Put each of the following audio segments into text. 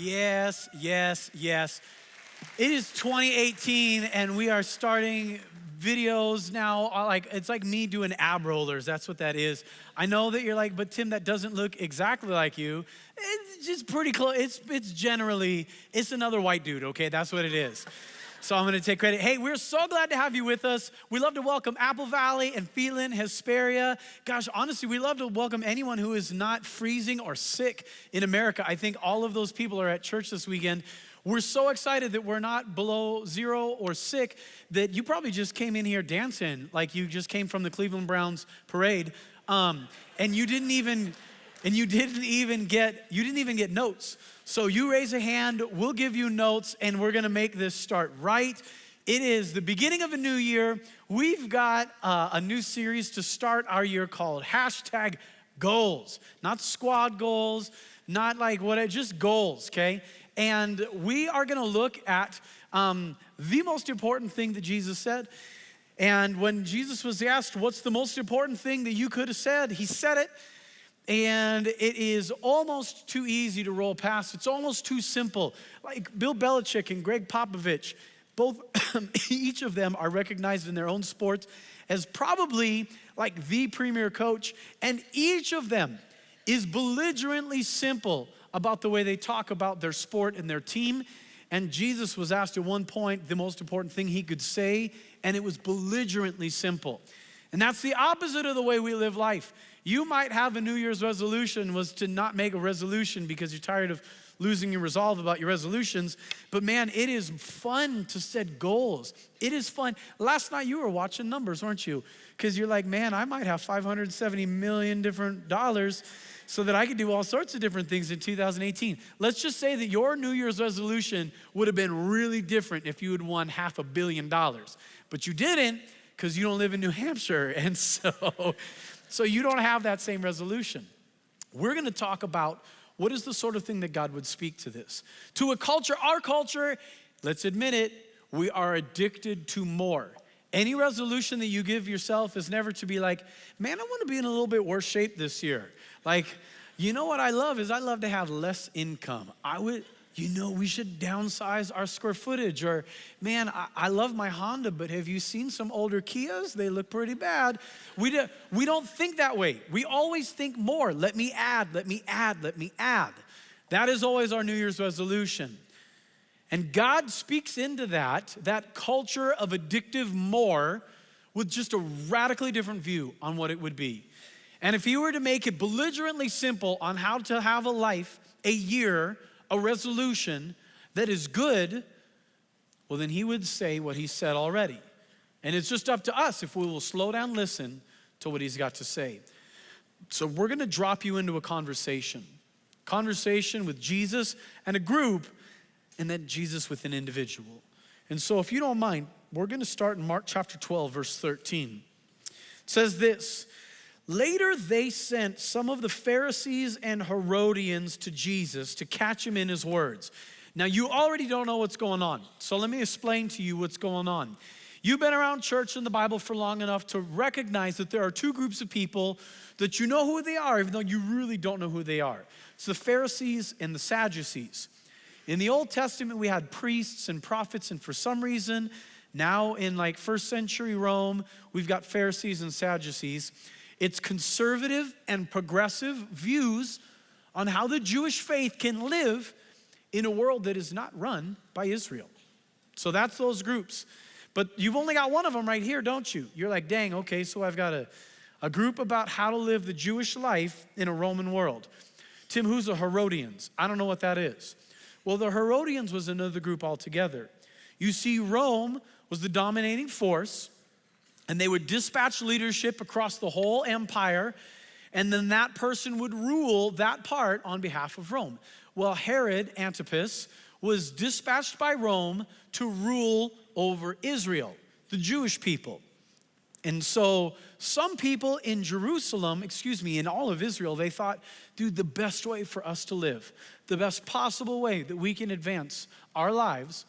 Yes, yes, yes. It is 2018 and we are starting videos now. It's like me doing ab rollers. That's what that is. I know that you're like, but Tim, that doesn't look exactly like you. It's just pretty close. It's another white dude, okay? That's what it is. So I'm gonna take credit. Hey, we're so glad to have you with us. We love to welcome Apple Valley and Phelan, Hesperia. Gosh, honestly, we love to welcome anyone who is not freezing or sick in America. I think all of those people are at church this weekend. We're so excited that we're not below zero or sick, that you probably just came in here dancing like you just came from the Cleveland Browns parade, and you didn't even get notes. So you raise a hand, we'll give you notes, and we're gonna make this start right. It is the beginning of a new year. We've got a new series to start our year called #Goals. Not squad goals, not like what, just goals, okay? And we are gonna look at the most important thing that Jesus said. And when Jesus was asked, what's the most important thing that you could have said? He said it. And it is almost too easy to roll past. It's almost too simple. Like Bill Belichick and Greg Popovich, both, each of them are recognized in their own sports as probably like the premier coach. And each of them is belligerently simple about the way they talk about their sport and their team. And Jesus was asked at one point the most important thing he could say, and it was belligerently simple. And that's the opposite of the way we live life. You might have a New Year's resolution was to not make a resolution because you're tired of losing your resolve about your resolutions. But man, it is fun to set goals. It is fun. Last night you were watching numbers, weren't you? Because you're like, man, I might have $570 million different dollars so that I could do all sorts of different things in 2018. Let's just say that your New Year's resolution would have been really different if you had won $500 million. But you didn't because you don't live in New Hampshire. And so you don't have that same resolution. We're gonna talk about what is the sort of thing that God would speak to this. To a culture, our culture, let's admit it, we are addicted to more. Any resolution that you give yourself is never to be like, man, I wanna be in a little bit worse shape this year. Like, you know what I love to have less income. We should downsize our square footage. Or, man, I love my Honda, but have you seen some older Kias? They look pretty bad. We don't think that way. We always think more. Let me add, let me add, let me add. That is always our New Year's resolution. And God speaks into that culture of addictive more with just a radically different view on what it would be. And if he were to make it belligerently simple on how to have a life, a year, a resolution that is good, well, then he would say what he said already. And it's just up to us if we will slow down, listen to what he's got to say. So we're gonna drop you into a conversation with Jesus and a group, and then Jesus with an individual. And so if you don't mind, we're gonna start in Mark chapter 12, verse 13. It says this: later they sent some of the Pharisees and Herodians to Jesus to catch him in his words. Now you already don't know what's going on, so let me explain to you what's going on. You've been around church and the Bible for long enough to recognize that there are two groups of people that you know who they are, even though you really don't know who they are. It's the Pharisees and the Sadducees. In the Old Testament, we had priests and prophets, and for some reason, now in like first century Rome, we've got Pharisees and Sadducees. It's conservative and progressive views on how the Jewish faith can live in a world that is not run by Israel. So that's those groups. But you've only got one of them right here, don't you? You're like, dang, okay, so I've got a group about how to live the Jewish life in a Roman world. Tim, who's the Herodians? I don't know what that is. Well, the Herodians was another group altogether. You see, Rome was the dominating force, and they would dispatch leadership across the whole empire, and then that person would rule that part on behalf of Rome. Well, Herod Antipas was dispatched by Rome to rule over Israel, the Jewish people. And so some people in in all of Israel, they thought, dude, the best way for us to live, the best possible way that we can advance our lives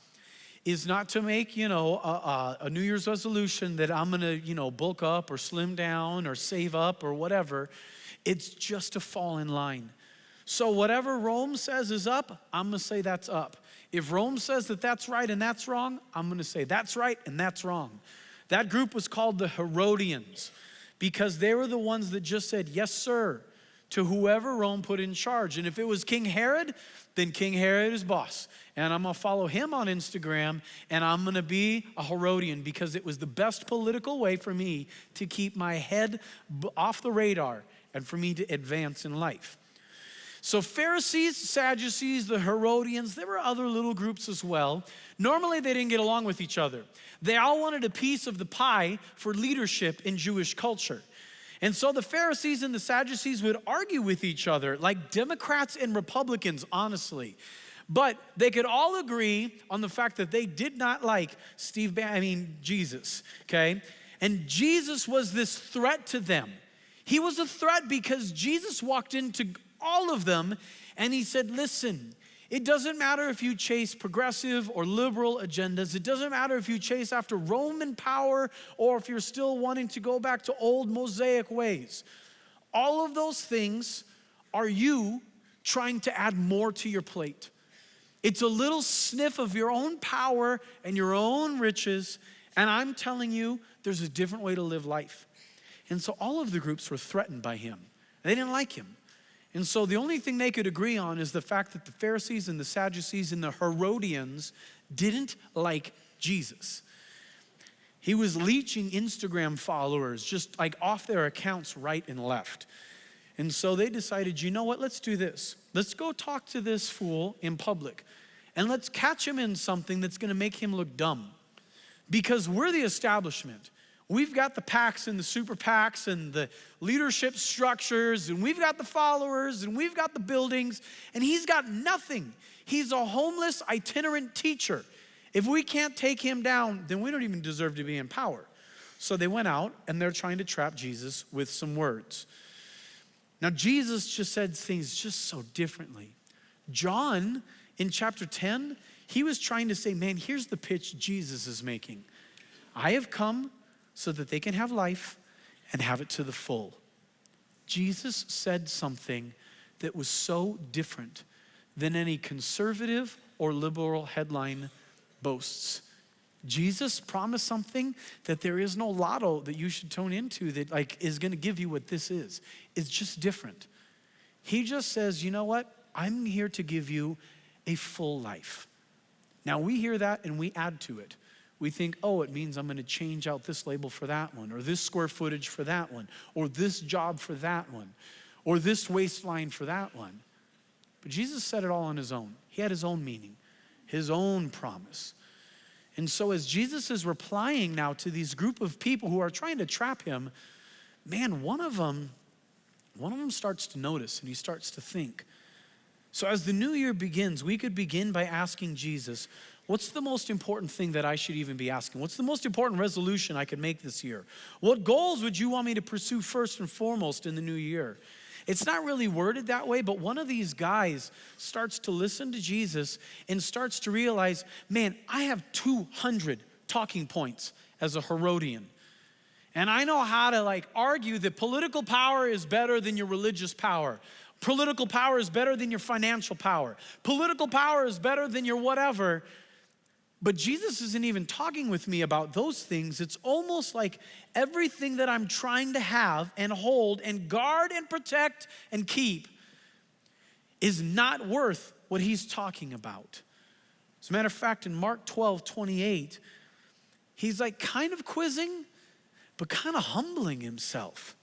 is not to make, a New Year's resolution that I'm gonna, bulk up or slim down or save up or whatever. It's just to fall in line. So whatever Rome says is up, I'm gonna say that's up. If Rome says that that's right and that's wrong, I'm gonna say that's right and that's wrong. That group was called the Herodians because they were the ones that just said, yes, sir, to whoever Rome put in charge. And if it was King Herod, then King Herod is boss. And I'm gonna follow him on Instagram, and I'm gonna be a Herodian because it was the best political way for me to keep my head off the radar and for me to advance in life. So Pharisees, Sadducees, the Herodians, there were other little groups as well. Normally they didn't get along with each other. They all wanted a piece of the pie for leadership in Jewish culture. And so the Pharisees and the Sadducees would argue with each other like Democrats and Republicans, honestly. But they could all agree on the fact that they did not like Jesus, okay? And Jesus was this threat to them. He was a threat because Jesus walked into all of them and he said, listen, it doesn't matter if you chase progressive or liberal agendas. It doesn't matter if you chase after Roman power or if you're still wanting to go back to old Mosaic ways. All of those things are you trying to add more to your plate. It's a little sniff of your own power and your own riches. And I'm telling you, there's a different way to live life. And so all of the groups were threatened by him. They didn't like him. And so the only thing they could agree on is the fact that the Pharisees and the Sadducees and the Herodians didn't like Jesus. He was leeching Instagram followers just like off their accounts right and left. And so they decided, you know what, let's do this. Let's go talk to this fool in public and let's catch him in something that's gonna make him look dumb. Because we're the establishment. We've got the PACs and the super PACs and the leadership structures, and we've got the followers, and we've got the buildings, and he's got nothing. He's a homeless itinerant teacher. If we can't take him down, then we don't even deserve to be in power. So they went out and they're trying to trap Jesus with some words. Now Jesus just said things just so differently. John in chapter 10, he was trying to say, man, here's the pitch Jesus is making. I have come so that they can have life and have it to the full. Jesus said something that was so different than any conservative or liberal headline boasts. Jesus promised something that there is no lotto that you should tune into that like is gonna give you what this is. It's just different. He just says, you know what? I'm here to give you a full life. Now we hear that and we add to it. We think, oh, it means I'm gonna change out this label for that one, or this square footage for that one, or this job for that one, or this waistline for that one. But Jesus said it all on his own. He had his own meaning, his own promise. And so as Jesus is replying now to these group of people who are trying to trap him, man, one of them starts to notice and he starts to think. So as the new year begins, we could begin by asking Jesus, what's the most important thing that I should even be asking? What's the most important resolution I could make this year? What goals would you want me to pursue first and foremost in the new year? It's not really worded that way, but one of these guys starts to listen to Jesus and starts to realize, man, I have 200 talking points as a Herodian. And I know how to argue that political power is better than your religious power. Political power is better than your financial power. Political power is better than your whatever. But Jesus isn't even talking with me about those things. It's almost like everything that I'm trying to have and hold and guard and protect and keep is not worth what he's talking about. As a matter of fact, in Mark 12:28, he's kind of quizzing, but kind of humbling himself.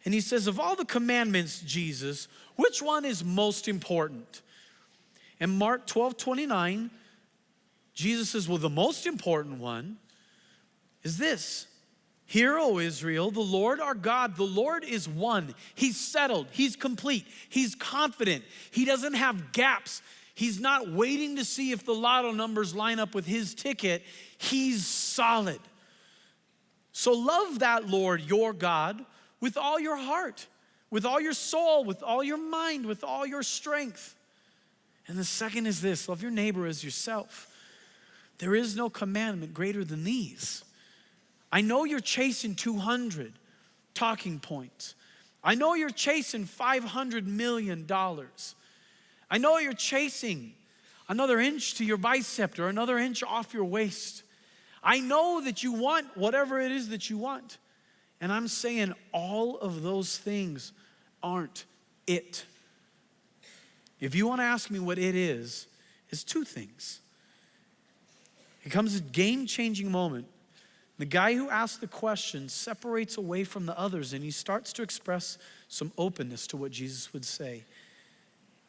And he says, of all the commandments, Jesus, which one is most important? And Mark 12:29, Jesus says, well, the most important one is this. Hear, O Israel, the Lord our God, the Lord is one. He's settled, he's complete, he's confident. He doesn't have gaps. He's not waiting to see if the lotto numbers line up with his ticket. He's solid. So love that Lord, your God, with all your heart, with all your soul, with all your mind, with all your strength. And the second is this, love your neighbor as yourself. There is no commandment greater than these. I know you're chasing 200 talking points. I know you're chasing $500 million. I know you're chasing another inch to your bicep or another inch off your waist. I know that you want whatever it is that you want. And I'm saying all of those things aren't it. If you want to ask me what it is, it's two things. It comes a game-changing moment. The guy who asked the question separates away from the others, and he starts to express some openness to what Jesus would say.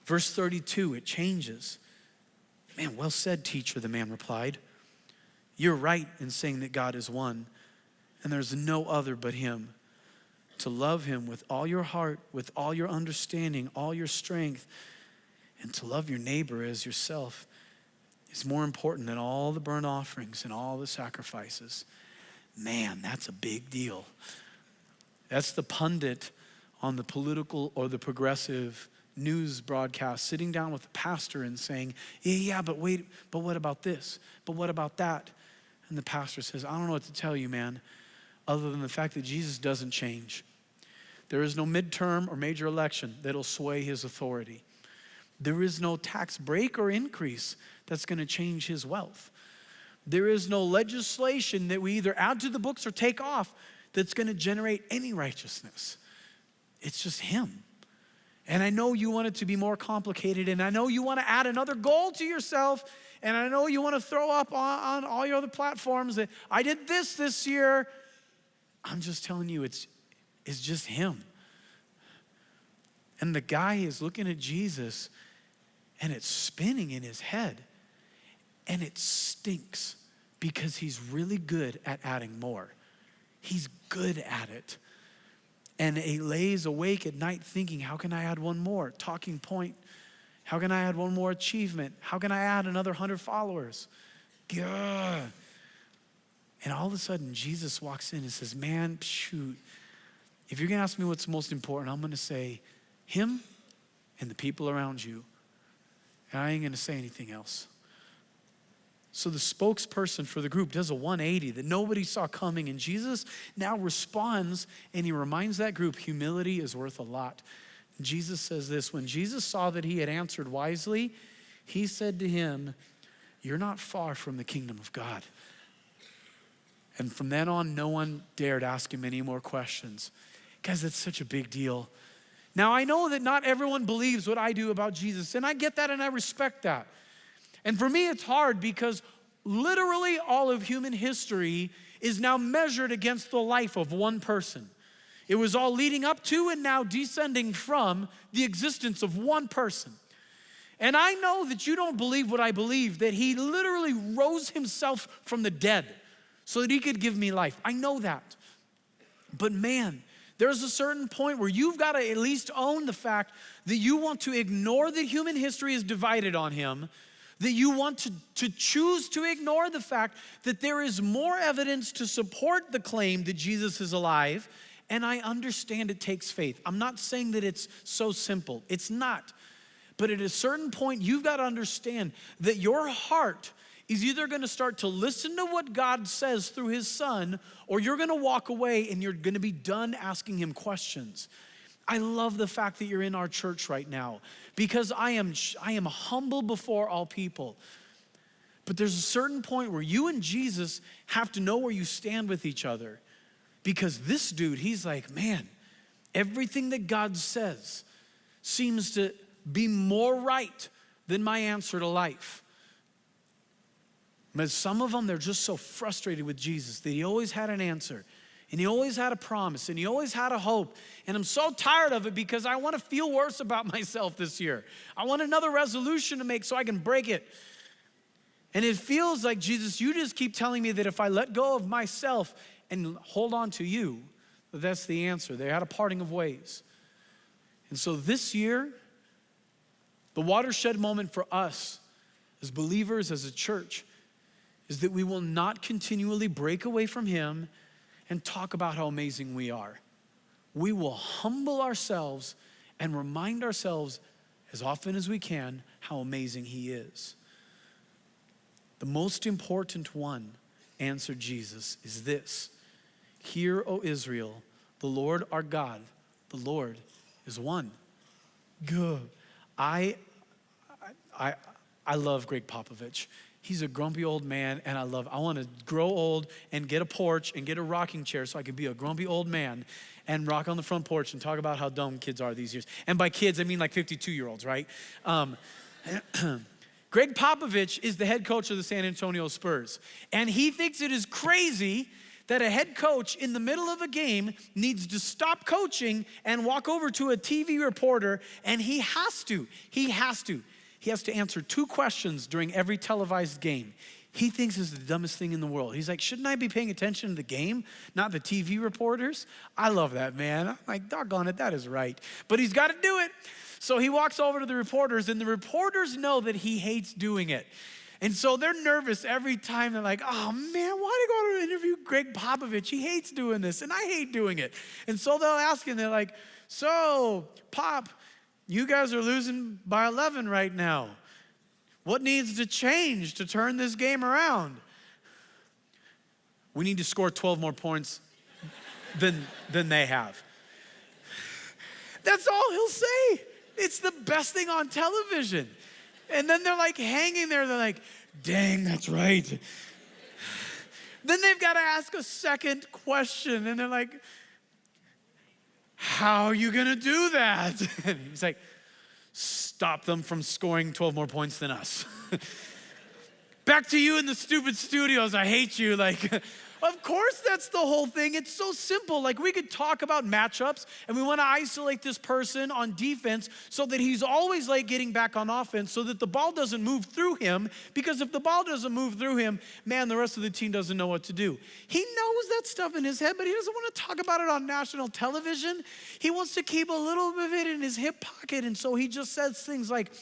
Verse 32, it changes. Man, well said, teacher, the man replied. You're right in saying that God is one, and there's no other but him. To love him with all your heart, with all your understanding, all your strength, and to love your neighbor as yourself is more important than all the burnt offerings and all the sacrifices. Man, that's a big deal. That's the pundit on the political or the progressive news broadcast sitting down with the pastor and saying, yeah, but wait, but what about this? But what about that? And the pastor says, I don't know what to tell you, man, other than the fact that Jesus doesn't change. There is no midterm or major election that'll sway his authority. There is no tax break or increase that's going to change his wealth. There is no legislation that we either add to the books or take off that's going to generate any righteousness. It's just him. And I know you want it to be more complicated, and I know you want to add another goal to yourself, and I know you want to throw up on all your other platforms that I did this year. I'm just telling you, it's just him. And the guy is looking at Jesus, and it's spinning in his head, and it stinks because he's really good at adding more. He's good at it. And he lays awake at night thinking, how can I add one more talking point? How can I add one more achievement? How can I add another 100 followers? Gah. And all of a sudden, Jesus walks in and says, man, shoot, if you're going to ask me what's most important, I'm going to say him and the people around you. And I ain't going to say anything else. So the spokesperson for the group does a 180 that nobody saw coming. And Jesus now responds, and he reminds that group, humility is worth a lot. Jesus says this, when Jesus saw that he had answered wisely, he said to him, you're not far from the kingdom of God. And from then on, no one dared ask him any more questions. Guys, that's such a big deal. Now, I know that not everyone believes what I do about Jesus, and I get that and I respect that. And for me, it's hard because literally all of human history is now measured against the life of one person. It was all leading up to and now descending from the existence of one person. And I know that you don't believe what I believe, that he literally rose himself from the dead so that he could give me life. I know that. But man, there's a certain point where you've got to at least own the fact that you want to ignore that human history is divided on him, that you want to choose to ignore the fact that there is more evidence to support the claim that Jesus is alive. And I understand it takes faith. I'm not saying that it's so simple. It's not. But at a certain point, you've got to understand that your heart is either going to start to listen to what God says through his son, or you're going to walk away and you're going to be done asking him questions. I love the fact that you're in our church right now because I am humble before all people. But there's a certain point where you and Jesus have to know where you stand with each other. Because this dude, he's like, man, everything that God says seems to be more right than my answer to life. But some of them, they're just so frustrated with Jesus that he always had an answer. And he always had a promise, and he always had a hope. And I'm so tired of it because I want to feel worse about myself this year. I want another resolution to make so I can break it. And it feels like, Jesus, you just keep telling me that if I let go of myself and hold on to you, that's the answer. They had a parting of ways. And so this year, the watershed moment for us as believers, as a church, is that we will not continually break away from him and talk about how amazing we are. We will humble ourselves and remind ourselves as often as we can how amazing he is. The most important one, answered Jesus, is this. Hear, O Israel, the Lord our God, The Lord is one. Good. I love Greg Popovich. He's a grumpy old man, and I want to grow old and get a porch and get a rocking chair so I can be a grumpy old man and rock on the front porch and talk about how dumb kids are these years. And by kids, I mean like 52-year-olds, right? Greg Popovich is the head coach of the San Antonio Spurs, and he thinks it is crazy that a head coach in the middle of a game needs to stop coaching and walk over to a TV reporter, and he has to answer 2 questions during every televised game. He thinks it's the dumbest thing in the world. He's like, shouldn't I be paying attention to the game, not the TV reporters? I love that, man. I'm like, doggone it, that is right. But he's got to do it. So he walks over to the reporters, and the reporters know that he hates doing it. And so they're nervous every time. They're like, oh man, why do you go to interview Greg Popovich? He hates doing this, and I hate doing it. And so they'll ask him, they're like, so Pop, you guys are losing by 11 right now. What needs to change to turn this game around? We need to score 12 more points than they have. That's all he'll say. It's the best thing on television. And then they're like hanging there. They're like, dang, that's right. Then they've got to ask a second question. And they're like, how are you going to do that? And he's like, stop them from scoring 12 more points than us. Back to you in the stupid studios. I hate you. Like, of course that's the whole thing. It's so simple. Like, we could talk about matchups, and we want to isolate this person on defense so that he's always like getting back on offense so that the ball doesn't move through him, because if the ball doesn't move through him, man, the rest of the team doesn't know what to do. He knows that stuff in his head, but he doesn't want to talk about it on national television. He wants to keep a little bit of it in his hip pocket, and so he just says things like,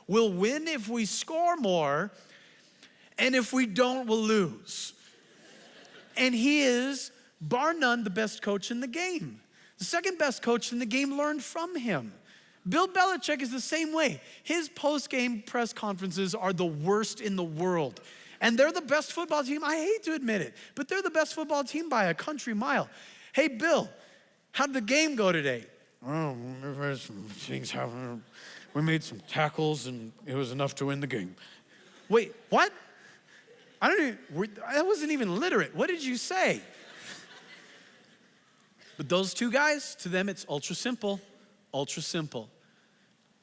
we'll win if we score more, and if we don't, we'll lose. And he is, bar none, the best coach in the game. The second best coach in the game learned from him. Bill Belichick is the same way. His post-game press conferences are the worst in the world. And they're the best football team. I hate to admit it, but they're the best football team by a country mile. Hey, Bill, how'd the game go today? Oh, some things happened. We made some tackles, and it was enough to win the game. Wait, what? I wasn't even literate. What did you say? But those 2 guys, to them, it's ultra simple, ultra simple.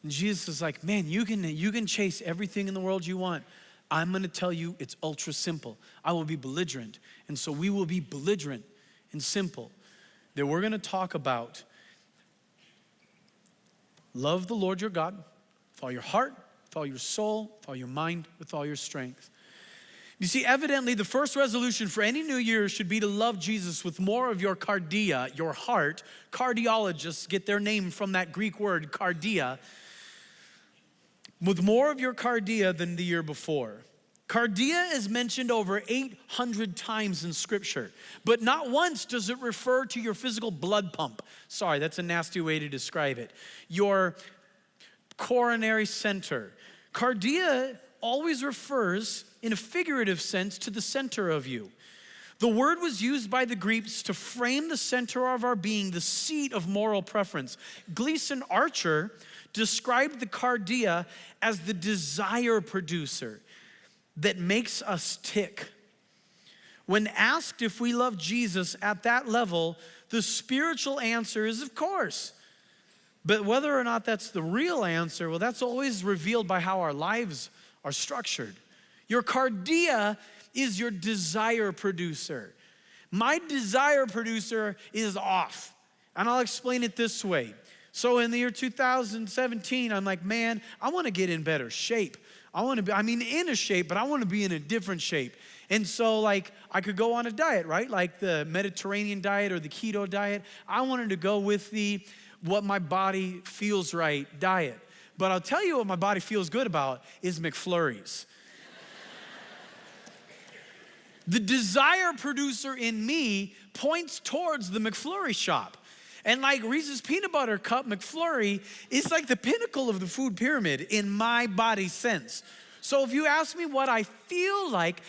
And Jesus is like, man, you can chase everything in the world you want. I'm going to tell you it's ultra simple. I will be belligerent. And so we will be belligerent and simple. That we're going to talk about love the Lord your God with all your heart, with all your soul, with all your mind, with all your strength. You see, evidently, the first resolution for any new year should be to love Jesus with more of your cardia, your heart. Cardiologists get their name from that Greek word, cardia. With more of your cardia than the year before. Cardia is mentioned over 800 times in Scripture, but not once does it refer to your physical blood pump. Sorry, that's a nasty way to describe it. Your coronary center. Cardia always refers in a figurative sense to the center of you. The word was used by the Greeks to frame the center of our being, the seat of moral preference. Gleason Archer described the cardia as the desire producer that makes us tick. When asked if we love Jesus at that level, the spiritual answer is of course. But whether or not that's the real answer, well, that's always revealed by how our lives are structured. Your cardia is your desire producer. My desire producer is off. And I'll explain it this way. So in the year 2017, I'm like, man, I want to get in better shape. In a shape, but I want to be in a different shape. And so like, I could go on a diet, right? Like the Mediterranean diet or the keto diet. I wanted to go with the what my body feels right diet. But I'll tell you what my body feels good about is McFlurries. The desire producer in me points towards the McFlurry shop. And like Reese's Peanut Butter Cup McFlurry is like the pinnacle of the food pyramid in my body sense. So if you ask me what I feel like,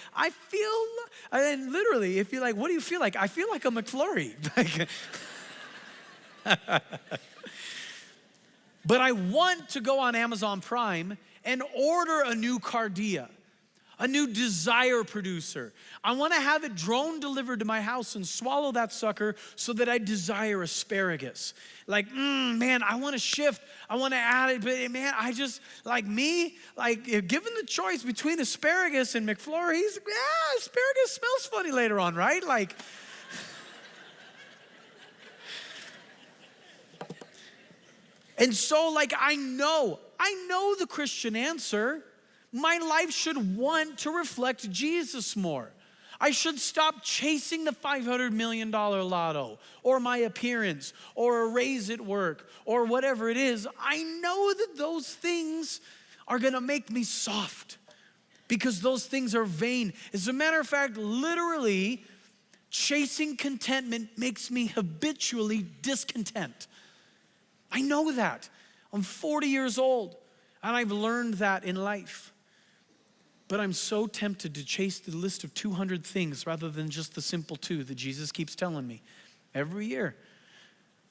and literally, if you're like, what do you feel like? I feel like a McFlurry. But I want to go on Amazon Prime and order a new Cardia, a new desire producer. I want to have it drone delivered to my house and swallow that sucker so that I desire asparagus. Like, man, I want to shift. I want to add it, but man, I just, like me, like given the choice between asparagus and McFlurries, asparagus smells funny later on, right? Like, and so like I know the Christian answer. My life should want to reflect Jesus more. I should stop chasing the $500 million lotto or my appearance or a raise at work or whatever it is. I know that those things are gonna make me soft because those things are vain. As a matter of fact, literally, chasing contentment makes me habitually discontent. I know that. I'm 40 years old and I've learned that in life. But I'm so tempted to chase the list of 200 things rather than just the simple 2 that Jesus keeps telling me every year.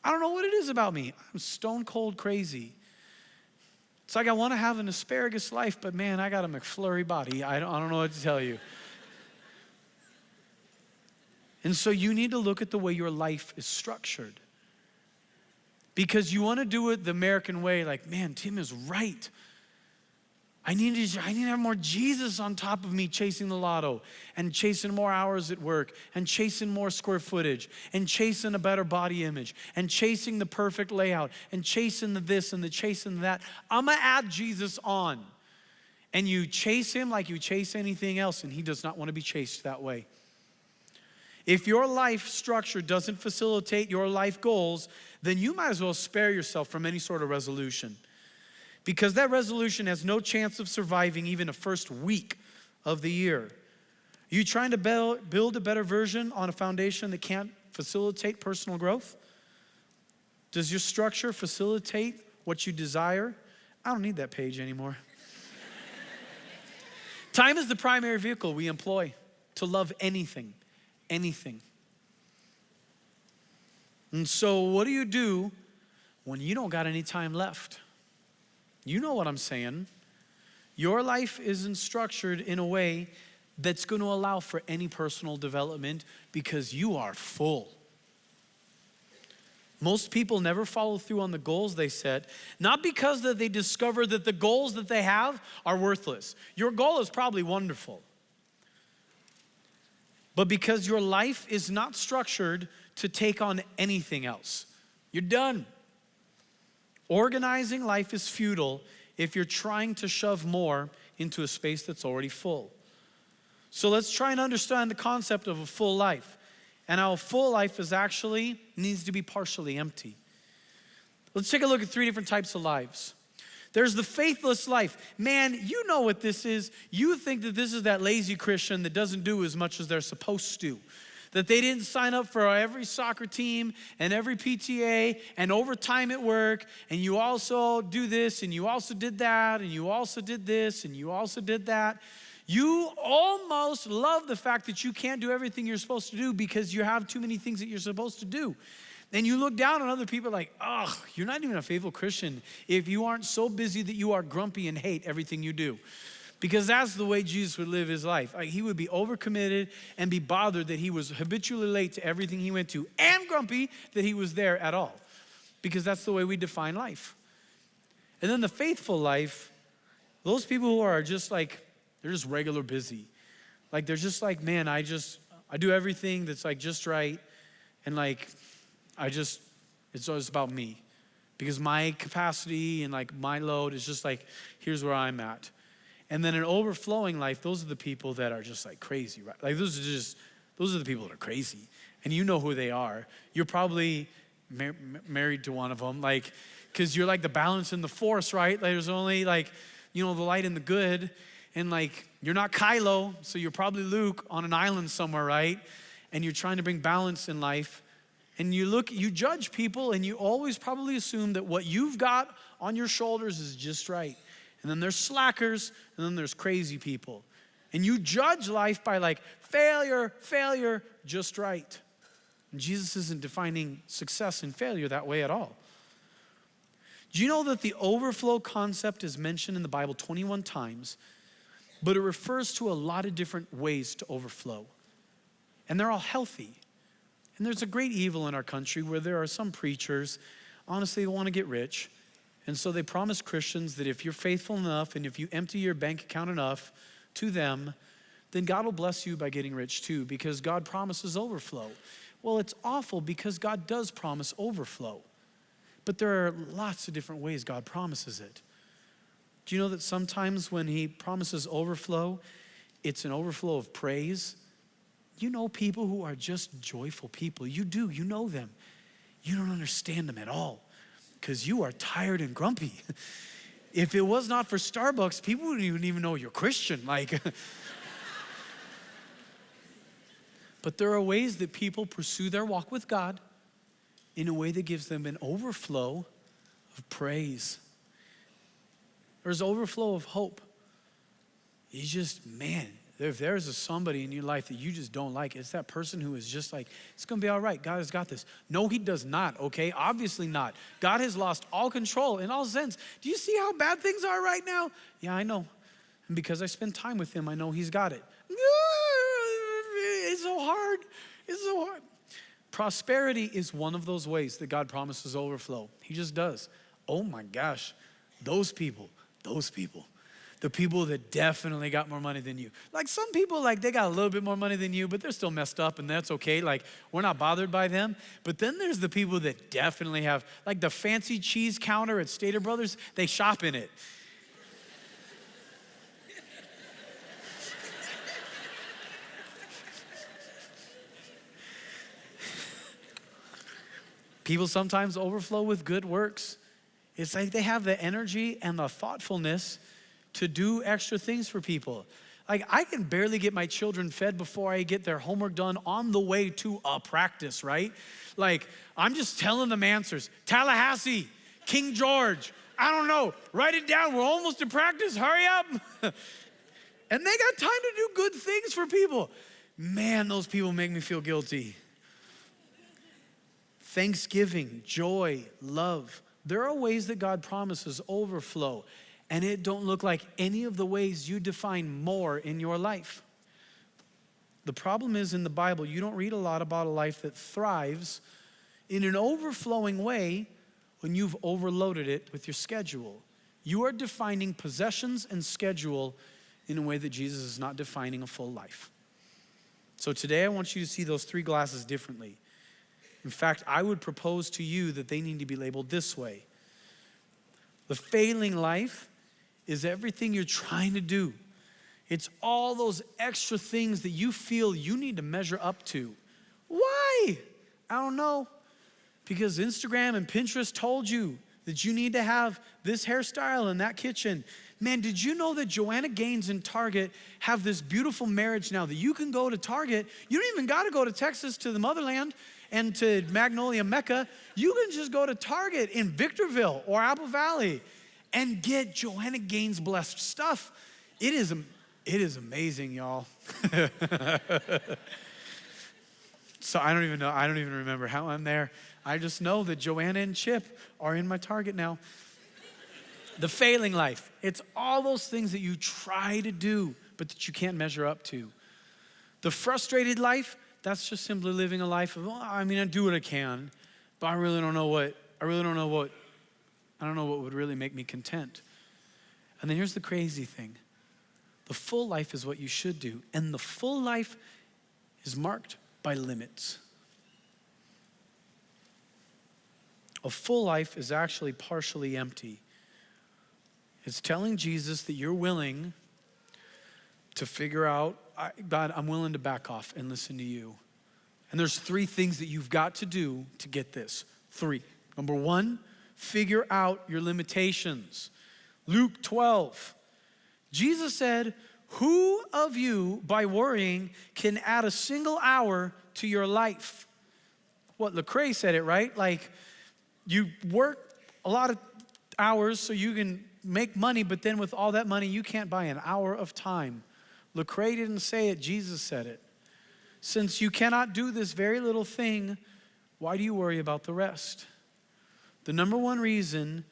I don't know what it is about me. I'm stone cold crazy. It's like I want to have an asparagus life, but man, I got a McFlurry body. I don't know what to tell you. And so you need to look at the way your life is structured. Because you want to do it the American way, like, man, Tim is right. I need to have more Jesus on top of me chasing the lotto and chasing more hours at work and chasing more square footage and chasing a better body image and chasing the perfect layout and chasing the this and the chasing that. I'm gonna add Jesus on. And you chase him like you chase anything else, and he does not want to be chased that way. If your life structure doesn't facilitate your life goals, then you might as well spare yourself from any sort of resolution. Because that resolution has no chance of surviving even the first week of the year. Are you trying to build a better version on a foundation that can't facilitate personal growth? Does your structure facilitate what you desire? I don't need that page anymore. Time is the primary vehicle we employ to love anything. Anything. And so what do you do when you don't got any time left? You know what I'm saying. Your life isn't structured in a way that's going to allow for any personal development because you are full. Most people never follow through on the goals they set, not because that they discover that the goals that they have are worthless. Your goal is probably wonderful. But because your life is not structured to take on anything else. You're done. Organizing life is futile if you're trying to shove more into a space that's already full. So let's try and understand the concept of a full life and how a full life is actually needs to be partially empty. Let's take a look at 3 different types of lives. There's the faithless life. Man, you know what this is. You think that this is that lazy Christian that doesn't do as much as they're supposed to. That they didn't sign up for every soccer team and every PTA and overtime at work, and you also do this and you also did that and you also did this and you also did that. You almost love the fact that you can't do everything you're supposed to do because you have too many things that you're supposed to do. And you look down on other people like, oh, you're not even a faithful Christian if you aren't so busy that you are grumpy and hate everything you do. Because that's the way Jesus would live his life. Like, he would be overcommitted and be bothered that he was habitually late to everything he went to and grumpy that he was there at all. Because that's the way we define life. And then the faithful life, those people who are just like, they're just regular busy. Like, they're just like, man, I do everything that's like just right. And like, it's always about me. Because my capacity and like my load is just like, here's where I'm at. And then an overflowing life, those are the people that are just like crazy, right? Like those are the people that are crazy. And you know who they are. You're probably married to one of them, like, because you're like the balance and the force, right? Like, there's only like, the light and the good. And like, you're not Kylo, so you're probably Luke on an island somewhere, right? And you're trying to bring balance in life. And you judge people, and you always probably assume that what you've got on your shoulders is just right. And then there's slackers, and then there's crazy people. And you judge life by like, failure, just right. And Jesus isn't defining success and failure that way at all. Do you know that the overflow concept is mentioned in the Bible 21 times, but it refers to a lot of different ways to overflow. And they're all healthy. And there's a great evil in our country where there are some preachers, honestly, they want to get rich. And so they promise Christians that if you're faithful enough and if you empty your bank account enough to them, then God will bless you by getting rich too, because God promises overflow. Well, it's awful because God does promise overflow. But there are lots of different ways God promises it. Do you know that sometimes when he promises overflow, it's an overflow of praise? You know people who are just joyful people. You do, you know them. You don't understand them at all because you are tired and grumpy. If it was not for Starbucks, people wouldn't even know you're Christian. But there are ways that people pursue their walk with God in a way that gives them an overflow of praise. There's overflow of hope. You just, man, if there's somebody in your life that you just don't like, it's that person who is just like, it's gonna be all right, God has got this. No, he does not, okay? Obviously not. God has lost all control in all sense. Do you see how bad things are right now? Yeah, I know. And because I spend time with him, I know he's got it. It's so hard. It's so hard. Prosperity is one of those ways that God promises overflow. He just does. Oh my gosh, those people. The people that definitely got more money than you. Like some people, they got a little bit more money than you, but they're still messed up and that's okay. We're not bothered by them. But then there's the people that definitely have, the fancy cheese counter at Stater Brothers, they shop in it. People sometimes overflow with good works. It's like they have the energy and the thoughtfulness to do extra things for people. I can barely get my children fed before I get their homework done on the way to a practice, right? I'm just telling them answers. Tallahassee, King George, I don't know, write it down. We're almost to practice, hurry up. And they got time to do good things for people. Man, those people make me feel guilty. Thanksgiving, joy, love. There are ways that God promises overflow, and it don't look like any of the ways you define more in your life. The problem is in the Bible, you don't read a lot about a life that thrives in an overflowing way when you've overloaded it with your schedule. You are defining possessions and schedule in a way that Jesus is not defining a full life. So today I want you to see those three glasses differently. In fact, I would propose to you that they need to be labeled this way. The failing life is everything you're trying to do. It's all those extra things that you feel you need to measure up to. Why? I don't know. Because Instagram and Pinterest told you that you need to have this hairstyle in that kitchen. Man, did you know that Joanna Gaines and Target have this beautiful marriage now that you can go to Target? You don't even got to go to Texas to the motherland and to Magnolia Mecca. You can just go to Target in Victorville or Apple Valley and get Joanna Gaines blessed stuff. It is amazing, y'all. So I don't even remember how I'm there. I just know that Joanna and Chip are in my Target now. The failing life. It's all those things that you try to do, but that you can't measure up to. The frustrated life, that's just simply living a life of, I do what I can, but I don't know what would really make me content. And then here's the crazy thing. The full life is what you should do. And the full life is marked by limits. A full life is actually partially empty. It's telling Jesus that you're willing to figure out, God, I'm willing to back off and listen to you. And there's three things that you've got to do to get this. 3. Number 1, figure out your limitations. Luke 12. Jesus said, who of you by worrying can add a single hour to your life? What, Lecrae said it, right? You work a lot of hours so you can make money, but then with all that money, you can't buy an hour of time. Lecrae didn't say it, Jesus said it. Since you cannot do this very little thing, why do you worry about the rest? The number one reason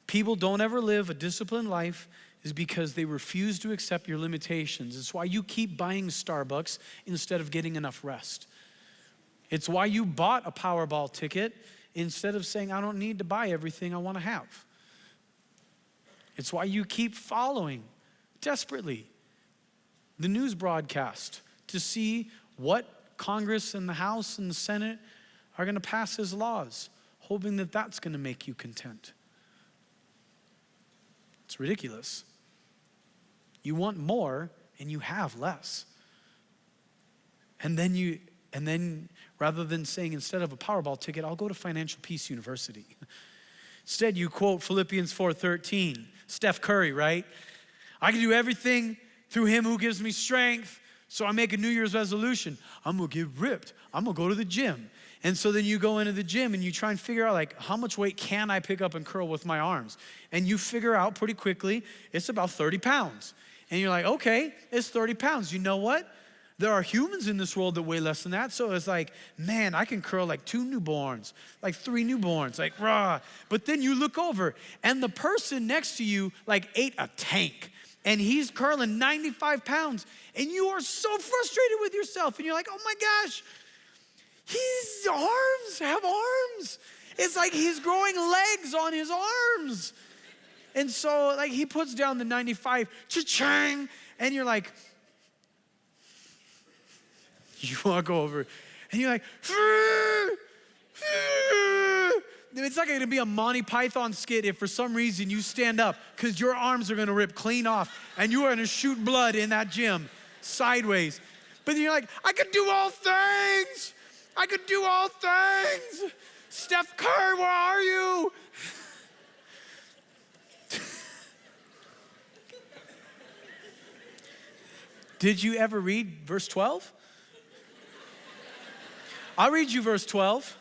people don't ever live a disciplined life is because they refuse to accept your limitations. It's why you keep buying Starbucks instead of getting enough rest. It's why you bought a Powerball ticket instead of saying, I don't need to buy everything I want to have. It's why you keep following desperately the news broadcast to see what Congress and the House and the Senate are going to pass as laws, hoping that that's going to make you content. It's ridiculous. You want more and you have less. And then rather than saying, instead of a Powerball ticket, I'll go to Financial Peace University. Instead, you quote Philippians 4:13, Steph Curry, right? I can do everything through him who gives me strength. So I make a New Year's resolution. I'm gonna get ripped. I'm gonna go to the gym. And so then you go into the gym and you try and figure out, like, how much weight can I pick up and curl with my arms? And you figure out pretty quickly, it's about 30 pounds. And you're like, okay, it's 30 pounds. You know what? There are humans in this world that weigh less than that. So it's like, man, I can curl like 2 newborns, like 3 newborns, like rah. But then you look over and the person next to you like ate a tank and he's curling 95 pounds and you are so frustrated with yourself and you're like, oh my gosh, his arms have arms. It's like he's growing legs on his arms. And so like he puts down the 95, cha-chang, and you're like, you walk over and you're like, it's like going to be a Monty Python skit if for some reason you stand up because your arms are going to rip clean off and you are going to shoot blood in that gym sideways. But then you're like, I could do all things. I could do all things. Steph Curry, where are you? Did you ever read verse 12? I'll read you verse 12.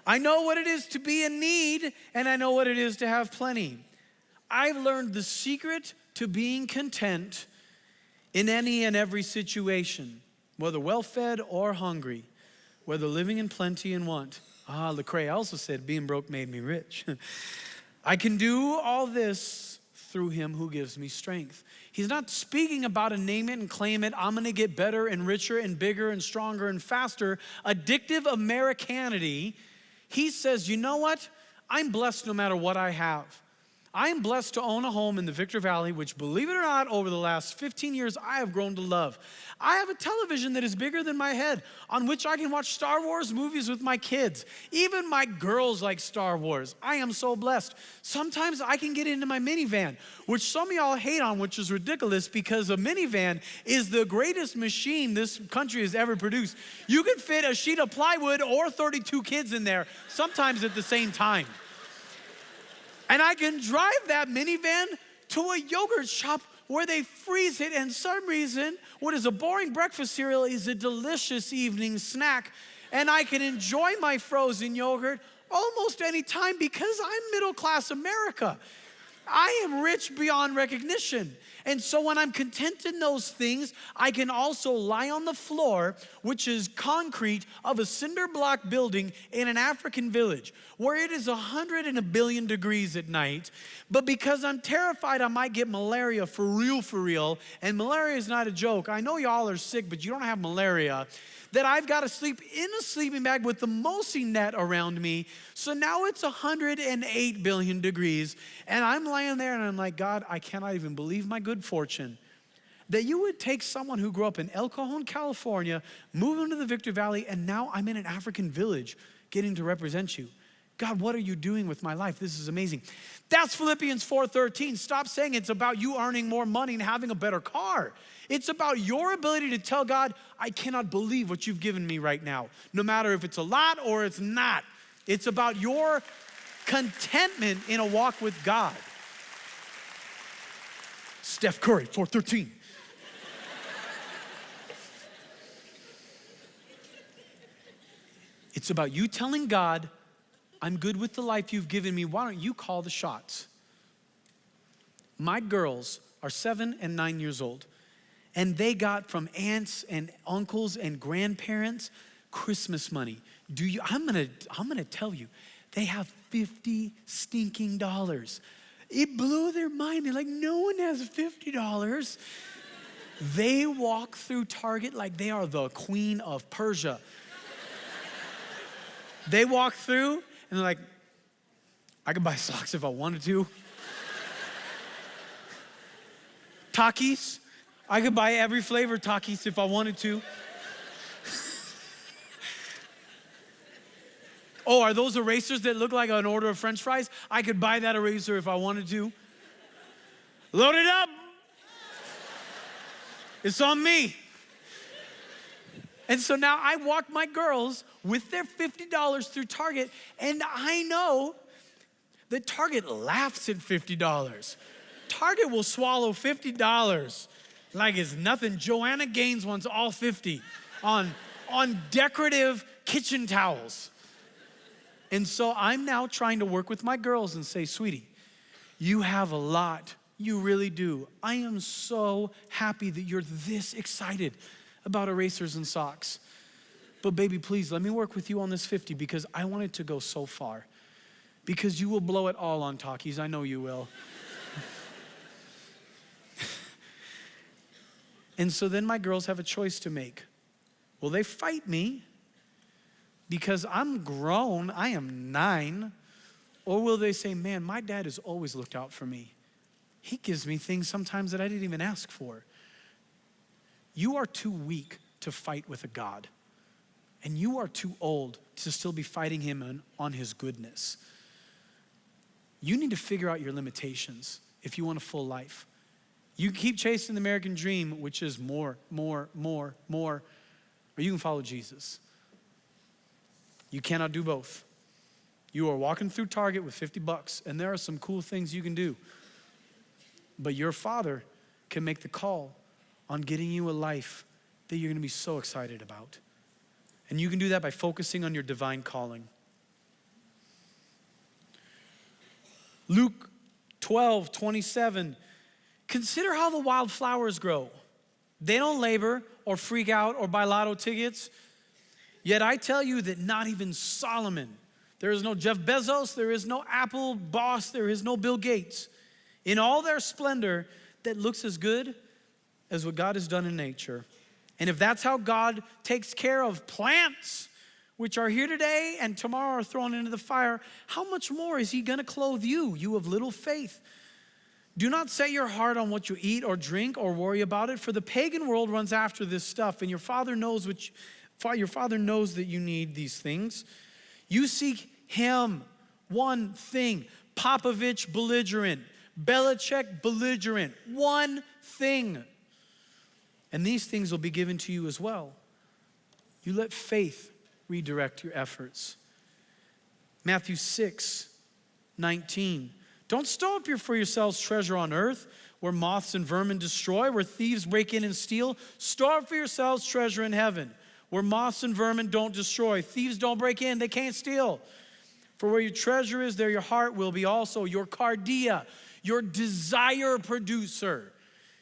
I know what it is to be in need, and I know what it is to have plenty. I've learned the secret to being content in any and every situation, whether well-fed or hungry, whether living in plenty and want. Lecrae also said, being broke made me rich. I can do all this through him who gives me strength. He's not speaking about a name it and claim it, I'm gonna get better and richer and bigger and stronger and faster, addictive Americanity. He says, you know what? I'm blessed no matter what I have. I'm blessed to own a home in the Victor Valley, which, believe it or not, over the last 15 years, I have grown to love. I have a television that is bigger than my head, on which I can watch Star Wars movies with my kids. Even my girls like Star Wars. I am so blessed. Sometimes I can get into my minivan, which some of y'all hate on, which is ridiculous because a minivan is the greatest machine this country has ever produced. You can fit a sheet of plywood or 32 kids in there, sometimes at the same time. And I can drive that minivan to a yogurt shop where they freeze it, and some reason, what is a boring breakfast cereal is a delicious evening snack. And I can enjoy my frozen yogurt almost any time because I'm middle class America. I am rich beyond recognition. And so when I'm content in those things, I can also lie on the floor, which is concrete of a cinder block building in an African village where it is 100 and a billion degrees at night. But because I'm terrified I might get malaria for real, and malaria is not a joke. I know y'all are sick, but you don't have malaria. That I've got to sleep in a sleeping bag with the Mosi net around me. So now it's 108 billion degrees. And I'm laying there and I'm like, God, I cannot even believe my good fortune that you would take someone who grew up in El Cajon, California, move into the Victor Valley, and now I'm in an African village getting to represent you. God, what are you doing with my life? This is amazing. That's Philippians 4:13. Stop saying it's about you earning more money and having a better car. It's about your ability to tell God, I cannot believe what you've given me right now, no matter if it's a lot or it's not. It's about your contentment in a walk with God. Steph Curry, 4:13. It's about you telling God, I'm good with the life you've given me. Why don't you call the shots? My girls are 7 and 9 years old. And they got from aunts and uncles and grandparents Christmas money. I'm gonna tell you, they have 50 stinking dollars. It blew their mind. They're like, no one has $50. They walk through Target like they are the queen of Persia. They walk through and they're like, I could buy socks if I wanted to. Takis, I could buy every flavor Takis if I wanted to. Oh, are those erasers that look like an order of French fries? I could buy that eraser if I wanted to. Load it up. It's on me. And so now I walk my girls with their $50 through Target, and I know that Target laughs at $50. Target will swallow $50 like it's nothing. Joanna Gaines wants all 50 on decorative kitchen towels. And so I'm now trying to work with my girls and say, sweetie, you have a lot. You really do. I am so happy that you're this excited about erasers and socks. But baby, please let me work with you on this 50 because I want it to go so far. Because you will blow it all on Takis. I know you will. And so then my girls have a choice to make. Will they fight me because I'm grown, I am 9, or will they say, man, my dad has always looked out for me. He gives me things sometimes that I didn't even ask for. You are too weak to fight with a God, and you are too old to still be fighting him on his goodness. You need to figure out your limitations if you want a full life. You keep chasing the American dream, which is more, or you can follow Jesus. You cannot do both. You are walking through Target with $50, and there are some cool things you can do. But your Father can make the call on getting you a life that you're gonna be so excited about. And you can do that by focusing on your divine calling. Luke 12:27, consider how the wildflowers grow. They don't labor or freak out or buy lotto tickets. Yet I tell you that not even Solomon, there is no Jeff Bezos, there is no Apple boss, there is no Bill Gates, in all their splendor that looks as good as what God has done in nature. And if that's how God takes care of plants, which are here today and tomorrow are thrown into the fire, how much more is he gonna clothe you, you of little faith? Do not set your heart on what you eat or drink or worry about it, for the pagan world runs after this stuff, and your Father knows that you need these things. You seek him, one thing. Popovich belligerent, Belichick belligerent, one thing. And these things will be given to you as well. You let faith redirect your efforts. Matthew 6:19. Don't store up for yourselves treasure on earth, where moths and vermin destroy, where thieves break in and steal. Store up for yourselves treasure in heaven, where moths and vermin don't destroy. Thieves don't break in, they can't steal. For where your treasure is, there your heart will be also. Your cardia, your desire producer.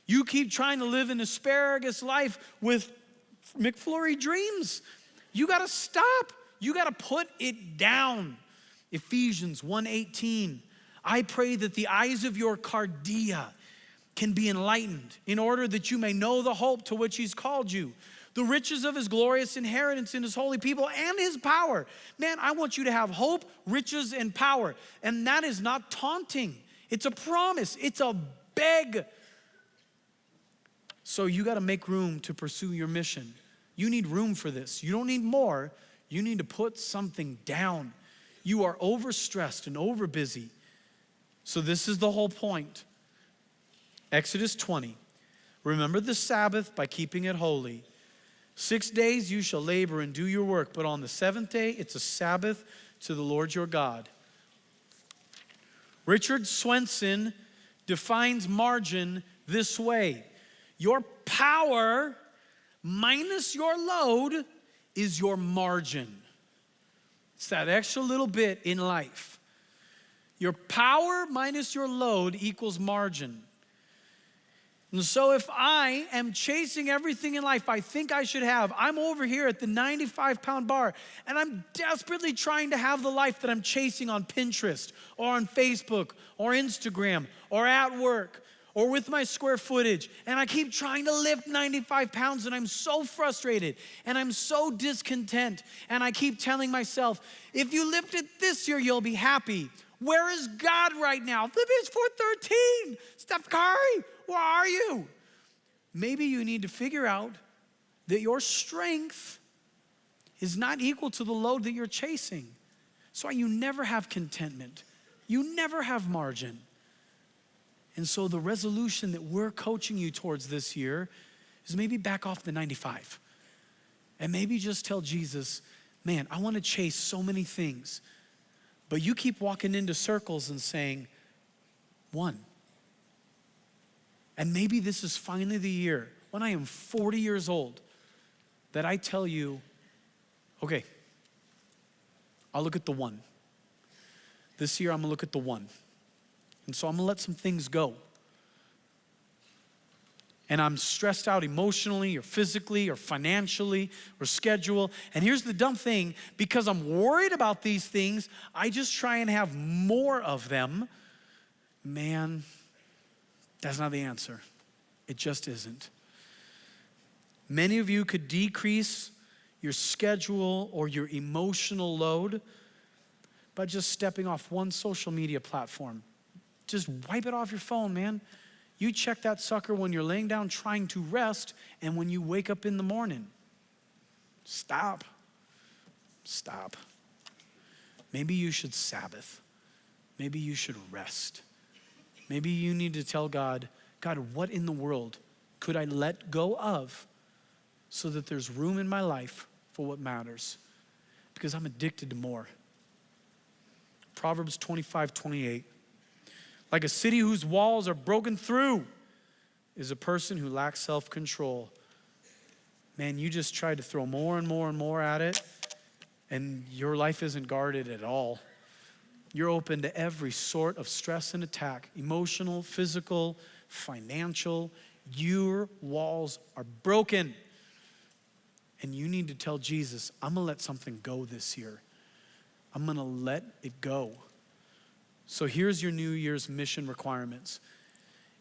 You keep trying to live an asparagus life with McFlurry dreams. You gotta stop. You gotta put it down. Ephesians 1:18. I pray that the eyes of your cardia can be enlightened in order that you may know the hope to which he's called you, the riches of his glorious inheritance in his holy people and his power. Man, I want you to have hope, riches, and power. And that is not taunting. It's a promise. It's a beg. So you got to make room to pursue your mission. You need room for this. You don't need more. You need to put something down. You are overstressed and overbusy. So this is the whole point. Exodus 20. Remember the Sabbath by keeping it holy. 6 days you shall labor and do your work, but on the seventh day it's a Sabbath to the Lord your God. Richard Swenson defines margin this way. Your power minus your load is your margin. It's that extra little bit in life. Your power minus your load equals margin. And so if I am chasing everything in life I think I should have, I'm over here at the 95-pound bar, and I'm desperately trying to have the life that I'm chasing on Pinterest or on Facebook or Instagram or at work or with my square footage. And I keep trying to lift 95 pounds, and I'm so frustrated and I'm so discontent. And I keep telling myself, if you lift it this year, you'll be happy. Where is God right now? Philippians 4:13. Steph Curry, where are you? Maybe you need to figure out that your strength is not equal to the load that you're chasing. That's why you never have contentment. You never have margin. And so the resolution that we're coaching you towards this year is maybe back off the 95. And maybe just tell Jesus, man, I want to chase so many things. But you keep walking into circles and saying, 1. And maybe this is finally the year when I am 40 years old that I tell you, okay, I'll look at the 1. This year I'm gonna look at the 1. And so I'm gonna let some things go. And I'm stressed out emotionally or physically or financially or schedule. And here's the dumb thing, because I'm worried about these things, I just try and have more of them. Man, that's not the answer. It just isn't. Many of you could decrease your schedule or your emotional load by just stepping off one social media platform. Just wipe it off your phone, man. You check that sucker when you're laying down trying to rest and when you wake up in the morning. Stop. Stop. Maybe you should Sabbath. Maybe you should rest. Maybe you need to tell God, God, what in the world could I let go of so that there's room in my life for what matters? Because I'm addicted to more. Proverbs 25:28. Like a city whose walls are broken through is a person who lacks self-control. Man, you just tried to throw more and more and more at it, and your life isn't guarded at all. You're open to every sort of stress and attack, emotional, physical, financial. Your walls are broken. And you need to tell Jesus, I'm gonna let something go this year. I'm gonna let it go. So here's your New Year's mission requirements.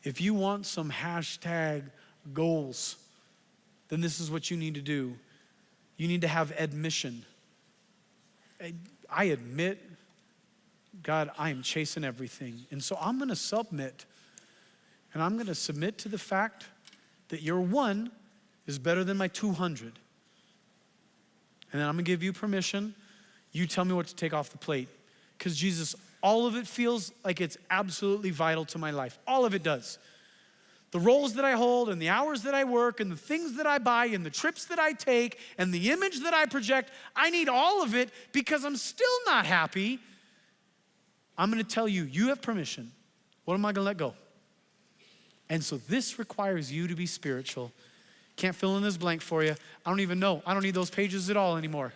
If you want some hashtag goals, then this is what you need to do. You need to have admission. I admit, God, I am chasing everything. And so I'm gonna submit. And I'm gonna submit to the fact that your 1 is better than my 200. And then I'm gonna give you permission. You tell me what to take off the plate. Because Jesus, all of it feels like it's absolutely vital to my life. All of it does. The roles that I hold and the hours that I work and the things that I buy and the trips that I take and the image that I project, I need all of it because I'm still not happy. I'm gonna tell you, you have permission. What am I gonna let go? And so this requires you to be spiritual. Can't fill in this blank for you. I don't even know. I don't need those pages at all anymore.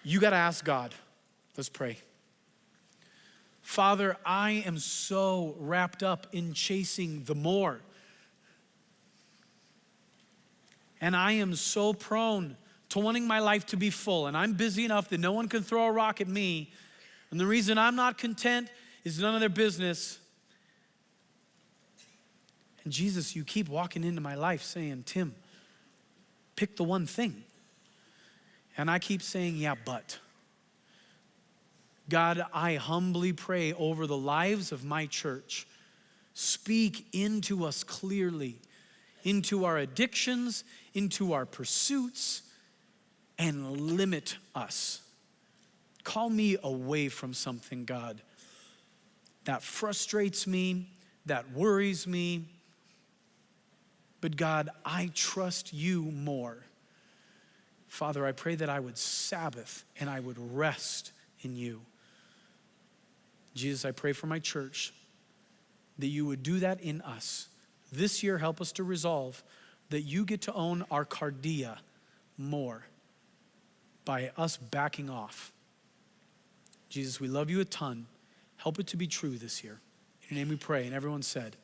You gotta ask God. Let's pray. Father, I am so wrapped up in chasing the more. And I am so prone to wanting my life to be full. And I'm busy enough that no one can throw a rock at me. And the reason I'm not content is none of their business. And Jesus, you keep walking into my life saying, Tim, pick the one thing. And I keep saying, yeah, but. God, I humbly pray over the lives of my church. Speak into us clearly, into our addictions, into our pursuits, and limit us. Call me away from something, God, that frustrates me, that worries me. But God, I trust you more. Father, I pray that I would Sabbath and I would rest in you. Jesus, I pray for my church that you would do that in us. This year, help us to resolve that you get to own our cardia more by us backing off. Jesus, we love you a ton. Help it to be true this year. In your name we pray, and everyone said,